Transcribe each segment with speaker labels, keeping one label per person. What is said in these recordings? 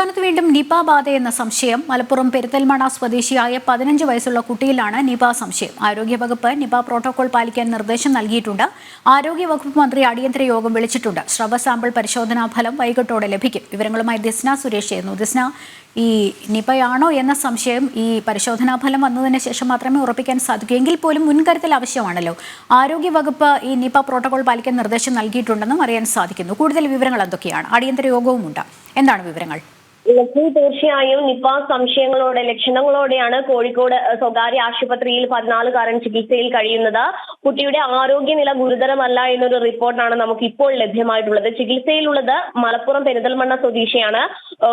Speaker 1: സംസ്ഥാനത്ത് വീണ്ടും നിപ ബാധയെന്ന സംശയം. മലപ്പുറം പെരിന്തൽമണ്ണ സ്വദേശിയായ 15 വയസ്സുള്ള കുട്ടിയിലാണ് നിപ സംശയം. ആരോഗ്യവകുപ്പ് നിപ പ്രോട്ടോകോൾ പാലിക്കാൻ നിർദ്ദേശം നൽകിയിട്ടുണ്ട്. ആരോഗ്യവകുപ്പ് മന്ത്രി അടിയന്തര യോഗം വിളിച്ചിട്ടുണ്ട്. സ്രവ സാമ്പിൾ പരിശോധനാ ഫലം വൈകിട്ടോടെ ലഭിക്കും. വിവരങ്ങളുമായി ദിസ്ന സുരേഷ് ചെയ്യുന്നു. ദിസ്ന, ഈ നിപയാണോ എന്ന സംശയം ഈ പരിശോധനാ ഫലം വന്നതിന് ശേഷം മാത്രമേ ഉറപ്പിക്കാൻ സാധിക്കൂ. എങ്കിൽ പോലും മുൻകരുതൽ ആവശ്യമാണല്ലോ. ആരോഗ്യവകുപ്പ് ഈ നിപ പ്രോട്ടോകോൾ പാലിക്കാൻ നിർദ്ദേശം നൽകിയിട്ടുണ്ടെന്നും അറിയാൻ സാധിക്കുന്നു. കൂടുതൽ വിവരങ്ങൾ എന്തൊക്കെയാണ്? അടിയന്തര യോഗവുമുണ്ട്. എന്താണ് വിവരങ്ങൾ?
Speaker 2: തീർച്ചയായും നിപ ലക്ഷണങ്ങളോടെയാണ് കോഴിക്കോട് സ്വകാര്യ ആശുപത്രിയിൽ 14കാരൻ ചികിത്സയിൽ കഴിയുന്നത്. കുട്ടിയുടെ ആരോഗ്യനില ഗുരുതരമല്ല എന്നൊരു റിപ്പോർട്ടാണ് നമുക്ക് ഇപ്പോൾ ലഭ്യമായിട്ടുള്ളത്. ചികിത്സയിലുള്ളത് മലപ്പുറം പെരിന്തൽമണ്ണ സ്വദേശിയാണ്.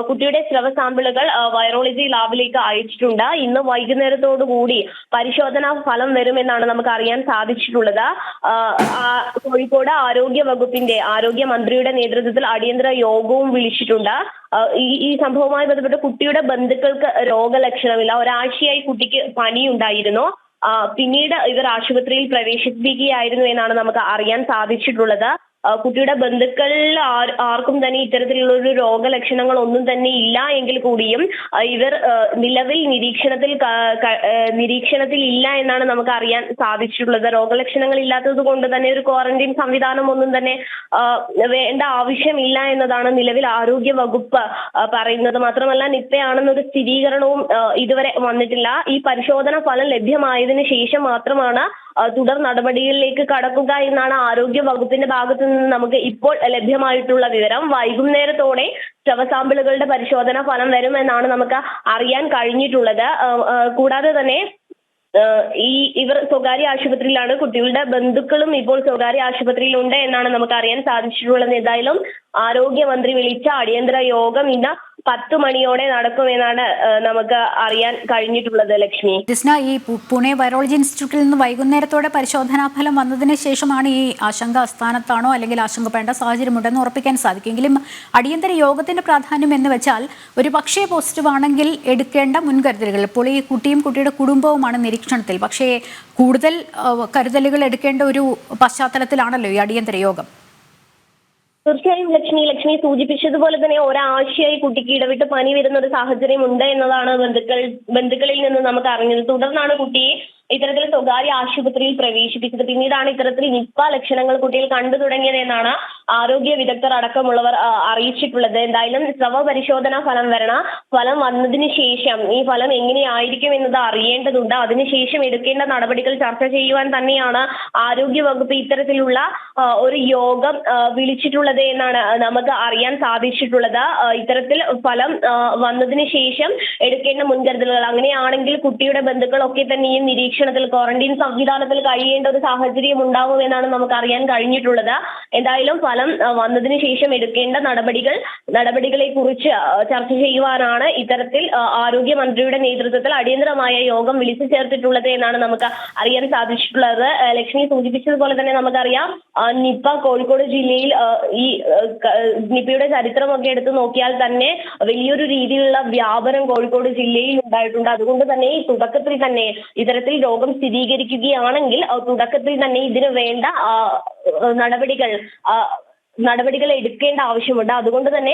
Speaker 2: കുട്ടിയുടെ സ്രവ സാമ്പിളുകൾ വൈറോളജി ലാബിലേക്ക് അയച്ചിട്ടുണ്ട്. ഇന്ന് വൈകുന്നേരത്തോടുകൂടി പരിശോധനാ ഫലം വരുമെന്നാണ് നമുക്ക് അറിയാൻ സാധിച്ചിട്ടുള്ളത്. കോഴിക്കോട് ആരോഗ്യമന്ത്രിയുടെ നേതൃത്വത്തിൽ അടിയന്തര യോഗവും വിളിച്ചിട്ടുണ്ട്. ഈ സംഭവവുമായി ബന്ധപ്പെട്ട് കുട്ടിയുടെ ബന്ധുക്കൾക്ക് രോഗലക്ഷണമില്ല. ഒരാഴ്ചയായി കുട്ടിക്ക് പനി ഉണ്ടായിരുന്നു. പിന്നീട് ഇവർ ആശുപത്രിയിൽ പ്രവേശിപ്പിക്കുകയായിരുന്നു എന്നാണ് നമുക്ക് അറിയാൻ സാധിച്ചിട്ടുള്ളത്. കുട്ടിയുടെ ബന്ധുക്കളിൽ ആർക്കും തന്നെ ഇത്തരത്തിലുള്ള ഒരു രോഗലക്ഷണങ്ങൾ ഒന്നും തന്നെ ഇല്ല എങ്കിൽ കൂടിയും ഇവർ നിലവിൽ നിരീക്ഷണത്തിൽ ഇല്ല എന്നാണ് നമുക്ക് അറിയാൻ സാധിച്ചിട്ടുള്ളത്. രോഗലക്ഷണങ്ങൾ ഇല്ലാത്തത് കൊണ്ട് തന്നെ ഒരു ക്വാറന്റൈൻ സംവിധാനം ഒന്നും തന്നെ വേണ്ട ആവശ്യമില്ല എന്നതാണ് നിലവിൽ ആരോഗ്യ വകുപ്പ് പറയുന്നത്. മാത്രമല്ല നിപ്പയാണെന്നൊരു സ്ഥിരീകരണവും ഇതുവരെ വന്നിട്ടില്ല. ഈ പരിശോധന ഫലം ലഭ്യമായതിനു ശേഷം മാത്രമാണ് തുടർ നടപടികളിലേക്ക് കടക്കുക എന്നാണ് ആരോഗ്യ വകുപ്പിന്റെ ഭാഗത്തു നിന്ന് നമുക്ക് ഇപ്പോൾ ലഭ്യമായിട്ടുള്ള വിവരം. വൈകുന്നേരത്തോടെ സ്രവ സാമ്പിളുകളുടെ പരിശോധന ഫലം വരുമെന്നാണ് നമുക്ക് അറിയാൻ കഴിഞ്ഞിട്ടുള്ളത്. കൂടാതെ തന്നെ ഇവർ സ്വകാര്യ ആശുപത്രിയിലാണ്. കുട്ടികളുടെ ബന്ധുക്കളും ഇപ്പോൾ സ്വകാര്യ ആശുപത്രിയിലുണ്ട് എന്നാണ് നമുക്ക് അറിയാൻ സാധിച്ചിട്ടുള്ളത്. ഏതായാലും ആരോഗ്യമന്ത്രി വിളിച്ച അടിയന്തര യോഗം ഇന്ന് 10 മണിയോടെ നടക്കുമെന്നാണ് നമുക്ക് അറിയാൻ കഴിഞ്ഞിട്ടുള്ളത്. ലക്ഷ്മി,
Speaker 1: ദിസ്ന, ഈ പുണെ വൈറോളജി ഇൻസ്റ്റിറ്റ്യൂട്ടിൽ നിന്ന് വൈകുന്നേരത്തോടെ പരിശോധനാ ഫലം വന്നതിന് ശേഷമാണ് ഈ ആശങ്ക അസ്ഥാനത്താണോ അല്ലെങ്കിൽ ആശങ്കപ്പെടേണ്ട സാഹചര്യമുണ്ടെന്ന് ഉറപ്പിക്കാൻ സാധിക്കുമെങ്കിലും അടിയന്തര യോഗത്തിന്റെ പ്രാധാന്യം എന്ന് വെച്ചാൽ ഒരു പക്ഷേ പോസിറ്റീവ് ആണെങ്കിൽ എടുക്കേണ്ട മുൻകരുതലുകൾ. ഇപ്പോൾ ഈ കുട്ടിയും കുട്ടിയുടെ കുടുംബവുമാണ് നിരീക്ഷണത്തിൽ. പക്ഷേ കൂടുതൽ കരുതലുകൾ എടുക്കേണ്ട ഒരു പശ്ചാത്തലത്തിലാണല്ലോ ഈ അടിയന്തര യോഗം.
Speaker 2: തീർച്ചയായും ലക്ഷ്മി സൂചിപ്പിച്ചതുപോലെ തന്നെ ഒരാഴ്ചയായി കുട്ടിക്ക് ഇടവിട്ട് പനി വരുന്ന ഒരു സാഹചര്യം ഉണ്ട് എന്നതാണ് ബന്ധുക്കളിൽ നിന്ന് നമുക്ക് അറിഞ്ഞത്. തുടർന്നാണ് കുട്ടിയെ ഇത്തരത്തിൽ സ്വകാര്യ ആശുപത്രിയിൽ പ്രവേശിപ്പിച്ചത്. പിന്നീടാണ് ഇത്തരത്തിൽ നിപ്പ ലക്ഷണങ്ങൾ കുട്ടിയിൽ കണ്ടു തുടങ്ങിയത് എന്നാണ് ആരോഗ്യ വിദഗ്ധർ അടക്കമുള്ളവർ അറിയിച്ചിട്ടുള്ളത്. എന്തായാലും സ്രവ പരിശോധനാ ഫലം വന്നതിന് ശേഷം ഈ ഫലം എങ്ങനെയായിരിക്കും എന്നത് അറിയേണ്ടതുണ്ട്. അതിനുശേഷം എടുക്കേണ്ട നടപടികൾ ചർച്ച ചെയ്യുവാൻ തന്നെയാണ് ആരോഗ്യ വകുപ്പ് ഇത്തരത്തിലുള്ള ഒരു യോഗം വിളിച്ചിട്ടുള്ളത് എന്നാണ് നമുക്ക് അറിയാൻ സാധിച്ചിട്ടുള്ളത്. ഇത്തരത്തിൽ ഫലം വന്നതിന് ശേഷം എടുക്കേണ്ട മുൻകരുതലുകൾ, അങ്ങനെയാണെങ്കിൽ കുട്ടിയുടെ ബന്ധുക്കളൊക്കെ തന്നെയും നിരീക്ഷണത്തിൽ ക്വാറന്റൈൻ സംവിധാനത്തിൽ കഴിയേണ്ട ഒരു സാഹചര്യം ഉണ്ടാവുമെന്നാണ് നമുക്ക് അറിയാൻ കഴിഞ്ഞിട്ടുള്ളത്. എന്തായാലും ഫലം വന്നതിന് ശേഷം എടുക്കേണ്ട നടപടികളെ കുറിച്ച് ചർച്ച ചെയ്യുവാനാണ് ഇത്തരത്തിൽ ആരോഗ്യമന്ത്രിയുടെ നേതൃത്വത്തിൽ അടിയന്തരമായ യോഗം വിളിച്ചു ചേർത്തിട്ടുള്ളത് എന്നാണ് നമുക്ക് അറിയാൻ സാധിച്ചിട്ടുള്ളത്. ലക്ഷ്മി സൂചിപ്പിച്ചതുപോലെ തന്നെ നമുക്കറിയാം നിപ്പ കോഴിക്കോട് ജില്ലയിൽ ഈ നിപ്പയുടെ ചരിത്രമൊക്കെ എടുത്തു നോക്കിയാൽ തന്നെ വലിയൊരു രീതിയിലുള്ള വ്യാപനം കോഴിക്കോട് ജില്ലയിൽ ഉണ്ടായിട്ടുണ്ട്. അതുകൊണ്ട് തന്നെ ഈ തുടക്കത്തിൽ തന്നെ ഇത്തരത്തിൽ രോഗം സ്ഥിരീകരിക്കുകയാണെങ്കിൽ തുടക്കത്തിൽ തന്നെ ഇതിന് വേണ്ട നടപടികൾ എടുക്കേണ്ട ആവശ്യമുണ്ട്. അതുകൊണ്ട് തന്നെ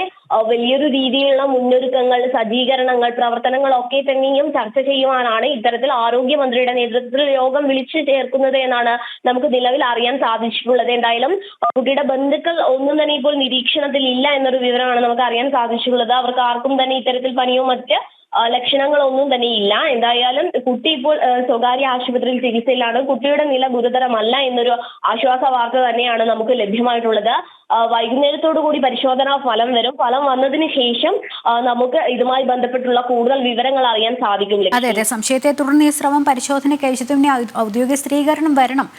Speaker 2: വലിയൊരു രീതിയിലുള്ള മുന്നൊരുക്കങ്ങൾ, സജ്ജീകരണങ്ങൾ, പ്രവർത്തനങ്ങളൊക്കെ തന്നെയും ചർച്ച ചെയ്യുവാനാണ് ഇത്തരത്തിൽ ആരോഗ്യമന്ത്രിയുടെ നേതൃത്വത്തിൽ യോഗം വിളിച്ചു ചേർക്കുന്നത് എന്നാണ് നമുക്ക് നിലവിൽ അറിയാൻ സാധിച്ചിട്ടുള്ളത്. എന്തായാലും കുട്ടിയുടെ ബന്ധുക്കൾ ഒന്നും തന്നെ ഇപ്പോൾ നിരീക്ഷണത്തിൽ ഇല്ല എന്നൊരു വിവരമാണ് നമുക്ക് അറിയാൻ സാധിച്ചിട്ടുള്ളത്. അവർക്ക് ആർക്കും തന്നെ ഇത്തരത്തിൽ പനിയോ മറ്റ് ലക്ഷണങ്ങളൊന്നും തന്നെ ഇല്ല. എന്തായാലും കുട്ടി ഇപ്പോൾ സ്വകാര്യ ആശുപത്രിയിൽ ചികിത്സയിലാണ്. കുട്ടിയുടെ നില ഗുരുതരമല്ല എന്നൊരു ആശ്വാസ വാർത്ത തന്നെയാണ് നമുക്ക് ലഭ്യമായിട്ടുള്ളത്. വൈകുന്നേരത്തോടു കൂടി പരിശോധനാ ഫലം വരും. ഫലം വന്നതിന് ശേഷം നമുക്ക് ഇതുമായി ബന്ധപ്പെട്ടുള്ള കൂടുതൽ വിവരങ്ങൾ അറിയാൻ സാധിക്കും.
Speaker 1: അതെ, സംശയത്തെ തുടർന്ന് ഈ സ്രവം പരിശോധനയ്ക്ക് അയച്ചതിന് ഔദ്യോഗിക സ്ഥിരീകരണം വരണം.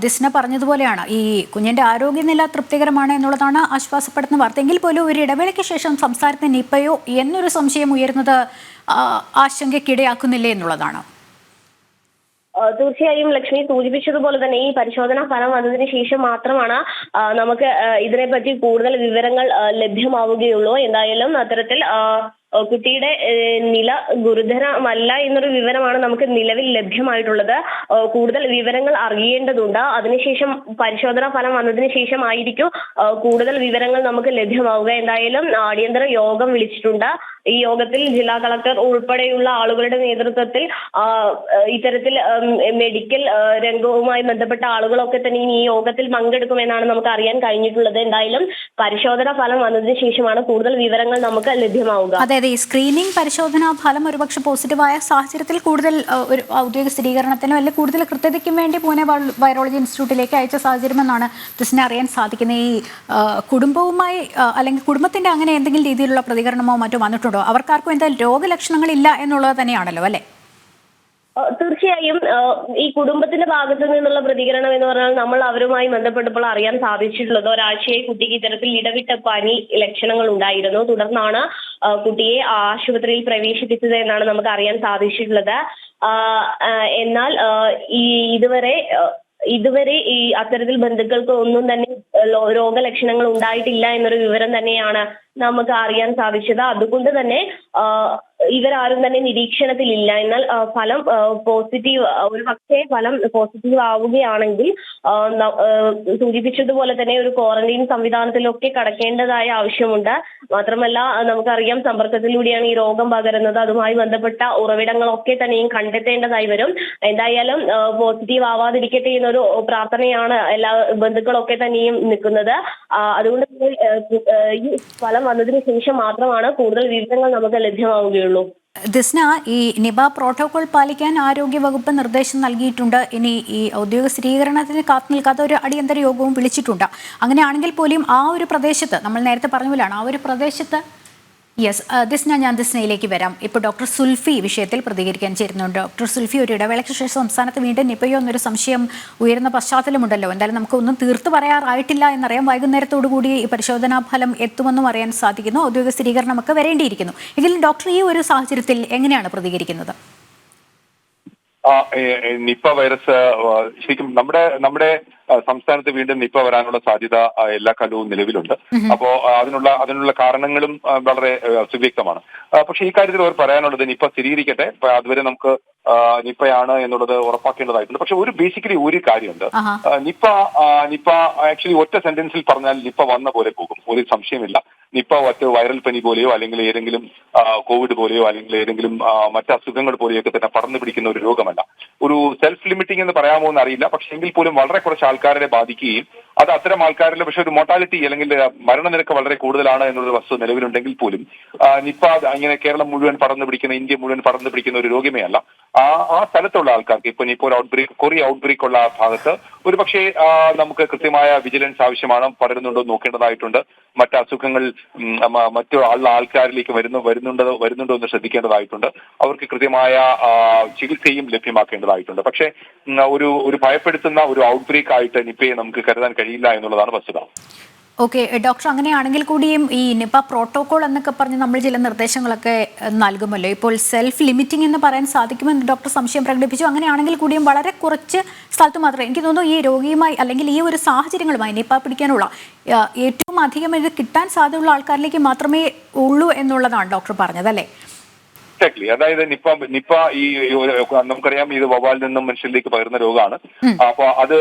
Speaker 1: ദിസ്ന പറഞ്ഞതുപോലെയാണ് ഈ കുഞ്ഞിന്റെ ആരോഗ്യനില തൃപ്തികരമാണ് എന്നുള്ളതാണ് ആശ്വാസപ്പെടുത്തുന്ന വാർത്ത. എങ്കിൽ പോലും ഒരു ഇടവേളയ്ക്ക് ശേഷം സംസ്ഥാനത്ത് നിപ്പയോ എന്നൊരു സംശയം ഉയരുന്നത് ആശങ്കയ്ക്കിടയാക്കുന്നില്ലേ എന്നുള്ളതാണ്.
Speaker 2: തീർച്ചയായും ലക്ഷ്മി സൂചിപ്പിച്ചതുപോലെ തന്നെ ഈ പരിശോധനാ ഫലം വന്നതിന് ശേഷം മാത്രമാണ് നമുക്ക് ഇതിനെപ്പറ്റി കൂടുതൽ വിവരങ്ങൾ ലഭ്യമാവുകയുള്ളൂ. എന്തായാലും അത്തരത്തിൽ കുട്ടിയുടെ നില ഗുരുതരമല്ല എന്നൊരു വിവരമാണ് നമുക്ക് നിലവിൽ ലഭ്യമായിട്ടുള്ളത്. കൂടുതൽ വിവരങ്ങൾ അറിയേണ്ടതുണ്ട്. അതിനുശേഷം പരിശോധനാ ഫലം വന്നതിന് ശേഷമായിരിക്കും കൂടുതൽ വിവരങ്ങൾ നമുക്ക് ലഭ്യമാവുക. എന്തായാലും അടിയന്തര യോഗം വിളിച്ചിട്ടുണ്ട്. ഈ യോഗത്തിൽ ജില്ലാ കളക്ടർ ഉൾപ്പെടെയുള്ള ആളുകളുടെ നേതൃത്വത്തിൽ ഇത്തരത്തിൽ മെഡിക്കൽ രംഗവുമായി ബന്ധപ്പെട്ട ആളുകളൊക്കെ തന്നെ ഈ യോഗത്തിൽ പങ്കെടുക്കുമെന്നാണ് നമുക്ക് അറിയാൻ കഴിഞ്ഞിട്ടുള്ളത്. എന്തായാലും പരിശോധനാ ഫലം വന്നതിന് ശേഷമാണ് കൂടുതൽ വിവരങ്ങൾ നമുക്ക് ലഭ്യമാവുക.
Speaker 1: അതെ, ഈ സ്ക്രീനിംഗ് പരിശോധനാ ഫലം ഒരുപക്ഷെ പോസിറ്റീവായ സാഹചര്യത്തിൽ കൂടുതൽ ഒരു ഔദ്യോഗിക സ്ഥിരീകരണത്തിനോ അല്ലെങ്കിൽ കൂടുതൽ കൃത്യതയ്ക്കും വേണ്ടി പൂനെ വൈറോളജി ഇൻസ്റ്റിറ്റ്യൂട്ടിലേക്ക് അയച്ച സാഹചര്യമെന്നാണ് ഇതിനെ അറിയാൻ സാധിക്കുന്നത്. ഈ കുടുംബവുമായി അല്ലെങ്കിൽ കുടുംബത്തിന്റെ അങ്ങനെ എന്തെങ്കിലും രീതിയിലുള്ള പ്രതികരണമോ മറ്റോ വന്നിട്ടുണ്ടോ? അവർക്കാർക്കും എന്തായാലും രോഗലക്ഷണങ്ങളില്ല എന്നുള്ളത് തന്നെയാണല്ലോ അല്ലേ?
Speaker 2: തീർച്ചയായും ഈ കുടുംബത്തിന്റെ ഭാഗത്തു നിന്നുള്ള പ്രതികരണം എന്ന് പറഞ്ഞാൽ നമ്മൾ അവരുമായി ബന്ധപ്പെട്ടപ്പോൾ അറിയാൻ സാധിച്ചിട്ടുള്ളത് ഒരാഴ്ചയായി കുട്ടിക്ക് ഇത്തരത്തിൽ ഇടവിട്ട പനി ലക്ഷണങ്ങൾ ഉണ്ടായിരുന്നു. തുടർന്നാണ് കുട്ടിയെ ആശുപത്രിയിൽ പ്രവേശിപ്പിച്ചത് എന്നാണ് നമുക്ക് അറിയാൻ സാധിച്ചിട്ടുള്ളത്. എന്നാൽ ഇതുവരെ ഈ അത്തരത്തിൽ ബന്ധുക്കൾക്ക് ഒന്നും തന്നെ രോഗലക്ഷണങ്ങൾ ഉണ്ടായിട്ടില്ല എന്നൊരു വിവരം തന്നെയാണ് നമുക്ക് അറിയാൻ സാധിച്ചത്. അതുകൊണ്ട് തന്നെ ഇവരാരും തന്നെ നിരീക്ഷണത്തിലില്ല. എന്നാൽ ഫലം പോസിറ്റീവ്, ഒരു പക്ഷേ ഫലം പോസിറ്റീവ് ആവുകയാണെങ്കിൽ സൂചിപ്പിച്ചതുപോലെ തന്നെ ഒരു ക്വാറന്റൈൻ സംവിധാനത്തിലൊക്കെ കടക്കേണ്ടതായ ആവശ്യമുണ്ട്. മാത്രമല്ല നമുക്കറിയാം സമ്പർക്കത്തിലൂടെയാണ് ഈ രോഗം പകരുന്നത്. അതുമായി ബന്ധപ്പെട്ട ഉറവിടങ്ങളൊക്കെ തന്നെയും കണ്ടെത്തേണ്ടതായി വരും. എന്തായാലും പോസിറ്റീവ് ആവാതിരിക്കട്ടെ എന്നൊരു പ്രാർത്ഥനയാണ് എല്ലാ ബന്ധുക്കളൊക്കെ തന്നെയും നിൽക്കുന്നത്. അതുകൊണ്ട് ഈ ഫലം വന്നതിന് ശേഷം മാത്രമാണ് കൂടുതൽ വിവരങ്ങൾ നമുക്ക് ലഭ്യമാവുകയുള്ളൂ.
Speaker 1: ദിസ്ന, ഈ നിപ പ്രോട്ടോകോൾ പാലിക്കാൻ ആരോഗ്യവകുപ്പ് നിർദ്ദേശം നൽകിയിട്ടുണ്ട്. ഇനി ഈ ഔദ്യോഗിക സ്ഥിരീകരണത്തിന് കാത്തു നിൽക്കാത്ത ഒരു അടിയന്തര യോഗവും വിളിച്ചിട്ടുണ്ട്. അങ്ങനെയാണെങ്കിൽ പോലും ആ ഒരു പ്രദേശത്ത്, നമ്മൾ നേരത്തെ പറഞ്ഞ പോലെയാണ്, ആ ഒരു പ്രദേശത്ത് ദിസ്ന, ഞാൻ ദിസ്നയിലേക്ക് വരാം. ഇപ്പോൾ ഡോക്ടർ സുൽഫി വിഷയത്തിൽ പ്രതികരിക്കാൻ ചേരുന്നുണ്ട്. ഡോക്ടർ സുൽഫി, ഒരു ഇടവേളയ്ക്ക് ശേഷം സംസ്ഥാനത്ത് വീണ്ടും നിപയോ എന്നൊരു സംശയം ഉയർന്ന പശ്ചാത്തലമുണ്ടല്ലോ. എന്തായാലും നമുക്കൊന്നും തീർത്തു പറയാറായിട്ടില്ല എന്നറിയാം. വൈകുന്നേരത്തോടു കൂടി ഈ പരിശോധനാ ഫലം എത്തുമെന്നും അറിയാൻ സാധിക്കുന്നു. ഔദ്യോഗിക സ്ഥിരീകരണമൊക്കെ വരേണ്ടിയിരിക്കുന്നു. എങ്കിലും ഡോക്ടർ ഈ ഒരു സാഹചര്യത്തിൽ എങ്ങനെയാണ് പ്രതികരിക്കുന്നത്?
Speaker 3: നിപ്പ വൈറസ് ശരിക്കും നമ്മുടെ സംസ്ഥാനത്ത് വീണ്ടും നിപ്പ വരാനുള്ള സാധ്യത എല്ലാ കാലവും നിലവിലുണ്ട്. അപ്പോ അതിനുള്ള കാരണങ്ങളും വളരെ സുവ്യക്തമാണ്. പക്ഷെ ഈ കാര്യത്തിൽ അവർ പറയാനുള്ളത് നിപ്പ സ്ഥിരീകരിക്കട്ടെ, അതുവരെ നമുക്ക് നിപ്പയാണ് എന്നുള്ളത് ഉറപ്പാക്കേണ്ടതായിട്ടുണ്ട്. പക്ഷെ ബേസിക്കലി ഒരു കാര്യമുണ്ട്. നിപ്പ ആക്ച്വലി ഒറ്റ സെന്റൻസിൽ പറഞ്ഞാൽ നിപ്പ വന്ന പോലെ പോകും, ഒരു സംശയമില്ല. നിപ്പ ഒറ്റ വൈറൽ പനി പോലെയോ അല്ലെങ്കിൽ ഏതെങ്കിലും കോവിഡ് പോലെയോ അല്ലെങ്കിൽ ഏതെങ്കിലും മറ്റ് അസുഖങ്ങൾ പോലെയൊക്കെ തന്നെ പടർന്നു പിടിക്കുന്ന ഒരു രോഗമല്ല. ഒരു സെൽഫ് ലിമിറ്റിംഗ് എന്ന് പറയാമോ എന്ന് അറിയില്ല. പക്ഷെ എങ്കിൽ പോലും വളരെ കുറച്ച് ആൾക്കാരെ ബാധിക്കുകയും അത് അത്തരം ആൾക്കാരിൽ പക്ഷെ ഒരു മോർട്ടാലിറ്റി അല്ലെങ്കിൽ മരണനിരക്ക് വളരെ കൂടുതലാണ് എന്നുള്ള വസ്തുത നിലവിലുണ്ടെങ്കിൽ പോലും നിപ്പ ഇങ്ങനെ കേരളം മുഴുവൻ പടർന്നു പിടിക്കുന്ന, ഇന്ത്യ മുഴുവൻ പടർന്നു പിടിക്കുന്ന ഒരു രോഗമേ അല്ല. ആ സ്ഥലത്തുള്ള ആൾക്കാർക്ക് ഇപ്പൊ നിപ്പോ കൊറിയ ഔട്ട്ബ്രേക്ക് ഉള്ള ഭാഗത്ത് ഒരു പക്ഷേ നമുക്ക് കൃത്യമായ വിജിലൻസ് ആവശ്യമാണ്. പടരുന്നുണ്ടോ നോക്കേണ്ടതായിട്ടുണ്ട്. മറ്റ് അസുഖങ്ങൾ മറ്റു ആൾക്കാരിലേക്ക് വരുന്നുണ്ടോ എന്ന് ശ്രദ്ധിക്കേണ്ടതായിട്ടുണ്ട്. അവർക്ക് കൃത്യമായ ചികിത്സയും ലഭ്യമാക്കേണ്ടതായിട്ടുണ്ട്. പക്ഷേ ഒരു ഭയപ്പെടുത്തുന്ന ഒരു ഔട്ട്ബ്രേക്ക് ആയിട്ട് നിപ്പയെ നമുക്ക് കരുതാൻ കഴിയില്ല എന്നുള്ളതാണ് വസ്തുത.
Speaker 1: ഓക്കെ ഡോക്ടർ, അങ്ങനെയാണെങ്കിൽ കൂടിയും ഈ നിപ പ്രോട്ടോകോൾ എന്നൊക്കെ പറഞ്ഞ് നമ്മൾ ചില നിർദ്ദേശങ്ങളൊക്കെ നൽകുമല്ലോ. ഇപ്പോൾ സെൽഫ് ലിമിറ്റിംഗ് എന്ന് പറയാൻ സാധിക്കുമെന്ന് ഡോക്ടർ സംശയം പ്രകടിപ്പിച്ചു. അങ്ങനെയാണെങ്കിൽ കൂടിയും വളരെ കുറച്ച് സ്ഥലത്ത് മാത്രമേ, എനിക്ക് തോന്നുന്നു, ഈ രോഗിയുമായി അല്ലെങ്കിൽ ഈ ഒരു സാഹചര്യങ്ങളുമായി നിപ പിടിക്കാനുള്ള ഏറ്റവും അധികം ഇത് കിട്ടാൻ സാധ്യതയുള്ള ആൾക്കാരിലേക്ക് മാത്രമേ ഉള്ളൂ എന്നുള്ളതാണ് ഡോക്ടർ പറഞ്ഞത്, അല്ലേ?
Speaker 3: എക്സാക്ട്ലി. അതായത് നിപ്പ ഈ നമുക്കറിയാം ഇത് വവ്വാലിൽ നിന്നും മനുഷ്യരിലേക്ക് പകരുന്ന രോഗമാണ്. അപ്പൊ അത്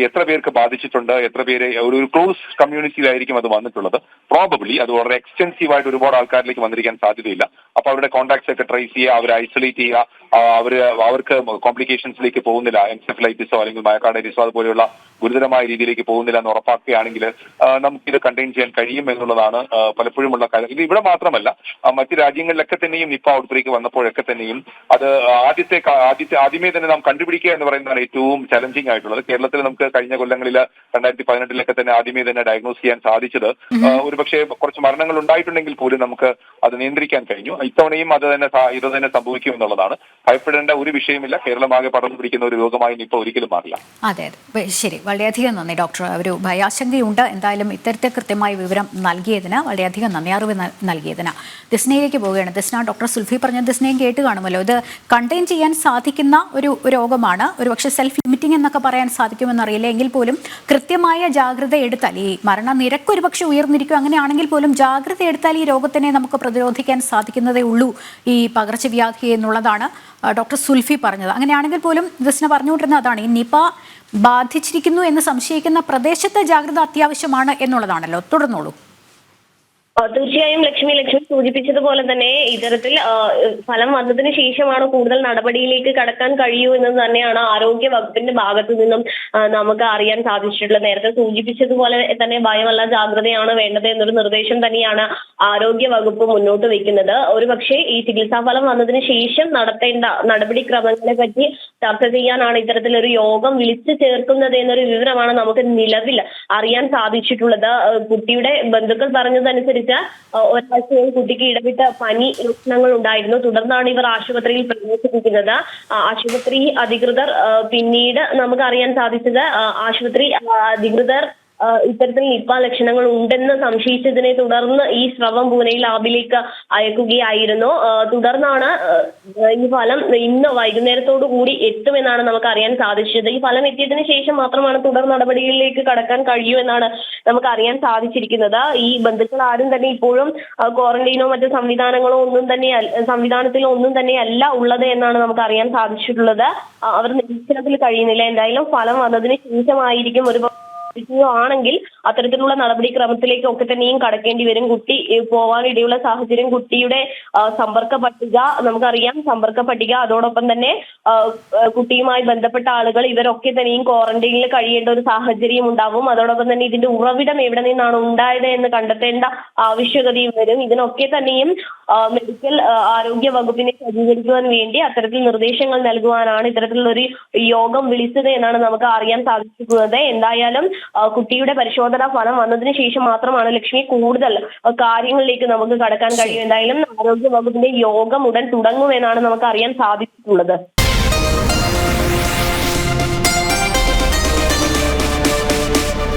Speaker 3: എത്ര പേർക്ക് ബാധിച്ചിട്ടുണ്ട്, എത്ര പേര് ഒരു ക്ലോസ് കമ്മ്യൂണിറ്റിയിലായിരിക്കും അത് വന്നിട്ടുള്ളത്. പ്രോബബ്ലി അത് വളരെ എക്സ്റ്റെൻസീവ് ആയിട്ട് ഒരുപാട് ആൾക്കാരിലേക്ക് വന്നിരിക്കാൻ സാധ്യതയില്ല. അപ്പൊ അവരുടെ കോൺടാക്ട്സ് ഒക്കെ ട്രേസ് ചെയ്യുക, അവരെ ഐസൊലേറ്റ് ചെയ്യുക, അവർക്ക് കോംപ്ലിക്കേഷൻസിലേക്ക് പോകുന്നില്ല, എൻസെഫലൈറ്റിസോ അല്ലെങ്കിൽ മയോകാർഡൈറ്റിസോ അതുപോലെയുള്ള ഗുരുതരമായ രീതിയിലേക്ക് പോകുന്നില്ല എന്ന് ഉറപ്പാക്കുകയാണെങ്കിൽ നമുക്കിത് കണ്ടെയ്ൻ ചെയ്യാൻ കഴിയും എന്നുള്ളതാണ് പലപ്പോഴുമുള്ള കാര്യം. ഇത് ഇവിടെ മാത്രമല്ല, മറ്റ് രാജ്യങ്ങളിലൊക്കെ തന്നെയും നിപ്പ ഔട്ട്ബ്രേക്ക് വന്നപ്പോഴൊക്കെ തന്നെയും അത് ആദ്യമേ തന്നെ നാം കണ്ടുപിടിക്കുക എന്ന് പറയുന്നതാണ് ഏറ്റവും ചലഞ്ചിങ് ആയിട്ടുള്ളത്. കേരളത്തിൽ നമുക്ക് കഴിഞ്ഞ കൊല്ലങ്ങളിൽ 2018 തന്നെ ആദ്യമേ തന്നെ ഡയഗ്നോസ് ചെയ്യാൻ സാധിച്ചത് ഒരുപക്ഷെ കുറച്ച് മരണങ്ങൾ ഉണ്ടായിട്ടുണ്ടെങ്കിൽ പോലും നമുക്ക് അത് നിയന്ത്രിക്കാൻ കഴിഞ്ഞു. ഇത്തവണയും ഇത് തന്നെ സംഭവിക്കും എന്നുള്ളതാണ്. ഭയപ്പെടേണ്ട ഒരു വിഷയമില്ല. കേരളമാകെ പടർന്നു പിടിക്കുന്ന ഒരു രോഗമായി നിപ്പ ഒരിക്കലും മാറില്ല.
Speaker 1: അതെ അതെ, ശരി, വളരെയധികം നന്ദി ഡോക്ടർ. ഒരു ഭയാശങ്കയുണ്ട്, എന്തായാലും ഇത്തരത്തെ കൃത്യമായ വിവരം നൽകിയതിന് വളരെയധികം നന്ദി, അറിവ് നൽകിയതിന്. ദിസ്നയിലേക്ക് പോവുകയാണ്. ദിസ്ന, ഡോക്ടർ സുൽഫി പറഞ്ഞ ദിസ്നയും കേട്ട് കാണുമല്ലോ. ഇത് കണ്ടെയ്ൻ ചെയ്യാൻ സാധിക്കുന്ന ഒരു രോഗമാണ്. ഒരുപക്ഷെ സെൽഫ് ലിമിറ്റിംഗ് എന്നൊക്കെ പറയാൻ സാധിക്കുമെന്നറിയില്ല. എങ്കിൽ പോലും കൃത്യമായ ജാഗ്രത എടുത്താൽ, ഈ മരണനിരക്ക് ഒരുപക്ഷെ ഉയർന്നിരിക്കും, അങ്ങനെയാണെങ്കിൽ പോലും ജാഗ്രത എടുത്താൽ ഈ രോഗത്തിനെ നമുക്ക് പ്രതിരോധിക്കാൻ സാധിക്കുന്നതേ ഉള്ളൂ, ഈ പകർച്ചവ്യാധി എന്നുള്ളതാണ് ഡോക്ടർ സുൽഫി പറഞ്ഞത്. അങ്ങനെയാണെങ്കിൽ പോലും ദിസ്ന പറഞ്ഞുകൊണ്ടിരുന്ന അതാണ്, ഈ നിപ ബാധിച്ചിരിക്കുന്നു എന്ന് സംശയിക്കുന്ന പ്രദേശത്ത് ജാഗ്രത അത്യാവശ്യമാണ് എന്നുള്ളതാണല്ലോ. തുടർന്നോളൂ.
Speaker 2: തീർച്ചയായും ലക്ഷ്മി സൂചിപ്പിച്ചതുപോലെ തന്നെ ഇത്തരത്തിൽ ഫലം വന്നതിന് ശേഷമാണ് കൂടുതൽ നടപടിയിലേക്ക് കടക്കാൻ കഴിയൂ എന്ന് തന്നെയാണ് ആരോഗ്യ വകുപ്പിന്റെ ഭാഗത്തു നിന്നും നമുക്ക് അറിയാൻ സാധിച്ചിട്ടുള്ളത്. നേരത്തെ സൂചിപ്പിച്ചതുപോലെ തന്നെ ഭയമല്ല, ജാഗ്രതയാണ് വേണ്ടത് എന്നൊരു നിർദ്ദേശം തന്നെയാണ് ആരോഗ്യ വകുപ്പ് മുന്നോട്ട് വെക്കുന്നത്. ഒരുപക്ഷെ ഈ ചികിത്സാ ഫലം വന്നതിന് ശേഷം നടത്തേണ്ട നടപടിക്രമങ്ങളെ പറ്റി ചർച്ച ചെയ്യാനാണ് ഇത്തരത്തിലൊരു യോഗം വിളിച്ചു ചേർക്കുന്നത് എന്നൊരു വിവരമാണ് നമുക്ക് നിലവിൽ അറിയാൻ സാധിച്ചിട്ടുള്ളത്. കുട്ടിയുടെ ബന്ധുക്കൾ പറഞ്ഞതനുസരിച്ച് ഒരാഴ്ചയായി കുട്ടിക്ക് ഇടവിട്ട പനി ലക്ഷണങ്ങൾ ഉണ്ടായിരുന്നു. തുടർന്നാണ് ഇവർ ആശുപത്രിയിൽ പ്രവേശിപ്പിക്കുന്നത്. ആശുപത്രി അധികൃതർ പിന്നീട് നമുക്ക് അറിയാൻ സാധിച്ചത്, ആശുപത്രി അധികൃതർ ഇത്തരത്തിൽ നിപ്പ ലക്ഷണങ്ങൾ ഉണ്ടെന്ന് സംശയിച്ചതിനെ തുടർന്ന് ഈ സ്രവം പൂനെ ലാബിലേക്ക് അയക്കുകയായിരുന്നു. തുടർന്നാണ് ഈ ഫലം ഇന്ന് വൈകുന്നേരത്തോടു കൂടി എത്തുമെന്നാണ് നമുക്ക് അറിയാൻ സാധിച്ചത്. ഈ ഫലം എത്തിയതിനു ശേഷം മാത്രമാണ് തുടർ നടപടികളിലേക്ക് കടക്കാൻ കഴിയൂ എന്നാണ് നമുക്ക് അറിയാൻ സാധിച്ചിരിക്കുന്നത്. ഈ ബന്ധുക്കൾ ആരും തന്നെ ഇപ്പോഴും ക്വാറന്റൈനോ മറ്റു സംവിധാനത്തിലോ ഒന്നും തന്നെ അല്ല ഉള്ളത് എന്നാണ് നമുക്ക് അറിയാൻ സാധിച്ചിട്ടുള്ളത്. അവർ നിരീക്ഷണത്തിൽ കഴിയുന്നില്ല. എന്തായാലും ഫലം വന്നതിന് ശേഷമായിരിക്കും ഒരു ആണെങ്കിൽ അത്തരത്തിലുള്ള നടപടിക്രമത്തിലേക്ക് ഒക്കെ തന്നെയും കടക്കേണ്ടി വരും. കുട്ടി പോവാനിടയുള്ള സാഹചര്യം, കുട്ടിയുടെ സമ്പർക്ക പട്ടിക നമുക്കറിയാം, സമ്പർക്ക പട്ടിക, അതോടൊപ്പം തന്നെ കുട്ടിയുമായി ബന്ധപ്പെട്ട ആളുകൾ, ഇവരൊക്കെ തന്നെയും ക്വാറന്റൈനിൽ കഴിയേണ്ട ഒരു സാഹചര്യം ഉണ്ടാവും. അതോടൊപ്പം തന്നെ ഇതിന്റെ ഉറവിടം എവിടെ നിന്നാണ് ഉണ്ടായത് എന്ന് കണ്ടെത്തേണ്ട ആവശ്യകതയും വരും. ഇതിനൊക്കെ തന്നെയും മെഡിക്കൽ ആരോഗ്യ വകുപ്പിനെ സജ്ജീകരിക്കുവാൻ വേണ്ടി അത്തരത്തിൽ നിർദ്ദേശങ്ങൾ നൽകുവാനാണ് ഇത്തരത്തിലുള്ള ഒരു യോഗം വിളിച്ചത് എന്നാണ് നമുക്ക് അറിയാൻ സാധിച്ചിട്ടുള്ളത്. എന്തായാലും കുട്ടിയുടെ പരിശോധനാ ഫലം വന്നതിന് ശേഷം മാത്രമാണ് ലക്ഷ്മി കൂടുതൽ കാര്യങ്ങളിലേക്ക് നമുക്ക് കടക്കാൻ കഴിയും. എന്തായാലും ആരോഗ്യ വകുപ്പിന്റെ യോഗം ഉടൻ തുടങ്ങുമെന്നാണ് നമുക്ക് അറിയാൻ സാധിച്ചിട്ടുള്ളത്.